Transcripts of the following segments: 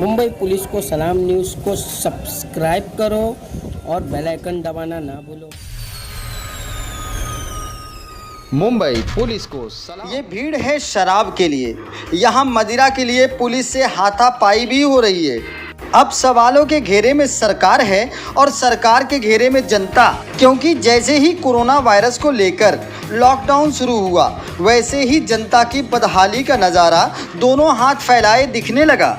Mumbai police को सलाम news को सब्सक्राइब करो और बेल आइकन दबाना ना भूलो। मुंबई पुलिस को सलाम। ये भीड़ है शराब के लिए, यहाँ मदिरा के लिए पुलिस से हाथापाई भी हो रही है। अब सवालों के घेरे में सरकार है और सरकार के घेरे में जनता, क्योंकि जैसे ही कोरोना वायरस को लेकर लॉकडाउन शुरू हुआ वैसे ही जनता की बदहाली का नज़ारा दोनों हाथ फैलाए दिखने लगा।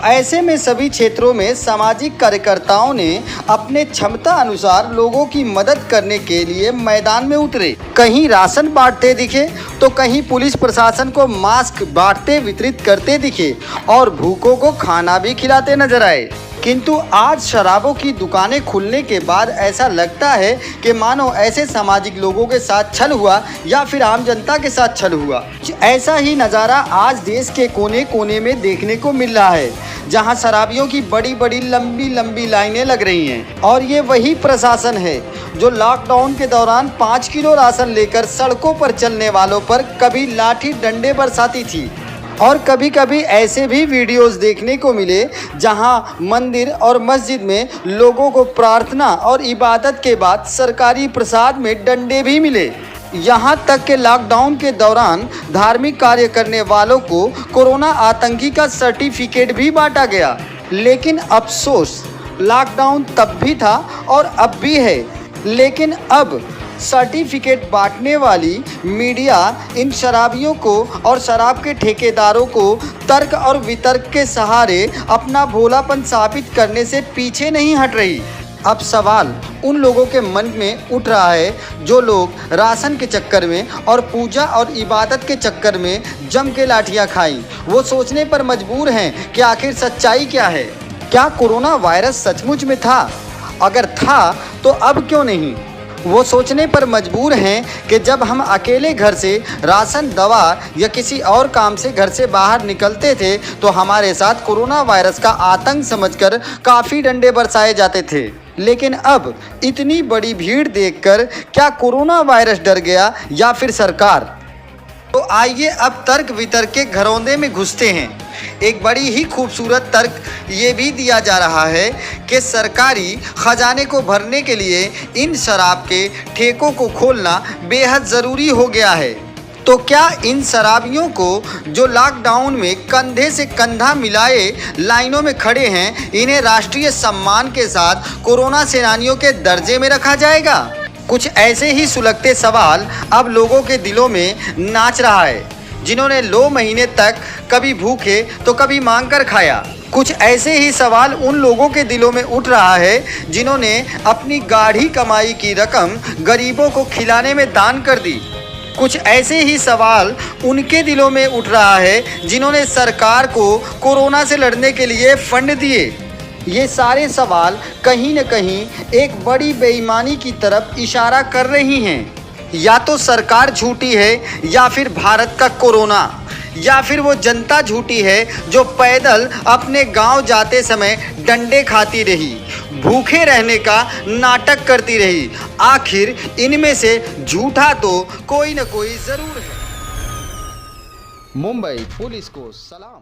ऐसे में सभी क्षेत्रों में सामाजिक कार्यकर्ताओं ने अपने क्षमता अनुसार लोगों की मदद करने के लिए मैदान में उतरे। कहीं राशन बांटते दिखे तो कहीं पुलिस प्रशासन को मास्क बांटते वितरित करते दिखे और भूखों को खाना भी खिलाते नजर आए। किंतु आज शराबों की दुकानें खुलने के बाद ऐसा लगता है कि मानो ऐसे सामाजिक लोगों के साथ छल हुआ या फिर आम जनता के साथ छल हुआ। ऐसा ही नज़ारा आज देश के कोने कोने में देखने को मिल रहा है, जहां शराबियों की बड़ी बड़ी लंबी लंबी लाइनें लग रही हैं। और ये वही प्रशासन है जो लॉकडाउन के दौरान 5 किलो राशन लेकर सड़कों पर चलने वालों पर कभी लाठी डंडे बरसाती थी। और कभी कभी ऐसे भी वीडियोस देखने को मिले जहां मंदिर और मस्जिद में लोगों को प्रार्थना और इबादत के बाद सरकारी प्रसाद में डंडे भी मिले। यहां तक कि लॉकडाउन के दौरान धार्मिक कार्य करने वालों को कोरोना आतंकी का सर्टिफिकेट भी बांटा गया। लेकिन अफसोस, लॉकडाउन तब भी था और अब भी है, लेकिन अब सर्टिफिकेट बांटने वाली मीडिया इन शराबियों को और शराब के ठेकेदारों को तर्क और वितर्क के सहारे अपना भोलापन साबित करने से पीछे नहीं हट रही। अब सवाल उन लोगों के मन में उठ रहा है जो लोग राशन के चक्कर में और पूजा और इबादत के चक्कर में जम के लाठियाँ खाई। वो सोचने पर मजबूर हैं कि आखिर सच्चाई क्या है। क्या कोरोना वायरस सचमुच में था? अगर था तो अब क्यों नहीं? वो सोचने पर मजबूर हैं कि जब हम अकेले घर से राशन, दवा या किसी और काम से घर से बाहर निकलते थे तो हमारे साथ कोरोना वायरस का आतंक समझकर काफ़ी डंडे बरसाए जाते थे। लेकिन अब इतनी बड़ी भीड़ देखकर क्या कोरोना वायरस डर गया या फिर सरकार? तो आइए अब तर्क वितर्क के घरौंदे में घुसते हैं। एक बड़ी ही खूबसूरत तर्क ये भी दिया जा रहा है कि सरकारी खजाने को भरने के लिए इन शराब के ठेकों को खोलना बेहद ज़रूरी हो गया है। तो क्या इन शराबियों को जो लॉकडाउन में कंधे से कंधा मिलाए लाइनों में खड़े हैं, इन्हें राष्ट्रीय सम्मान के साथ कोरोना सेनानियों के दर्जे में रखा जाएगा? कुछ ऐसे ही सुलगते सवाल अब लोगों के दिलों में नाच रहा है, जिन्होंने 2 महीने तक कभी भूखे तो कभी मांग कर खाया। कुछ ऐसे ही सवाल उन लोगों के दिलों में उठ रहा है जिन्होंने अपनी गाढ़ी कमाई की रकम गरीबों को खिलाने में दान कर दी। कुछ ऐसे ही सवाल उनके दिलों में उठ रहा है जिन्होंने सरकार को कोरोना से लड़ने के लिए फंड दिए। ये सारे सवाल कहीं न कहीं एक बड़ी बेईमानी की तरफ इशारा कर रही हैं। या तो सरकार झूठी है या फिर भारत का कोरोना, या फिर वो जनता झूठी है जो पैदल अपने गांव जाते समय डंडे खाती रही, भूखे रहने का नाटक करती रही। आखिर इनमें से झूठा तो कोई न कोई ज़रूर है। मुंबई पुलिस को सलाम।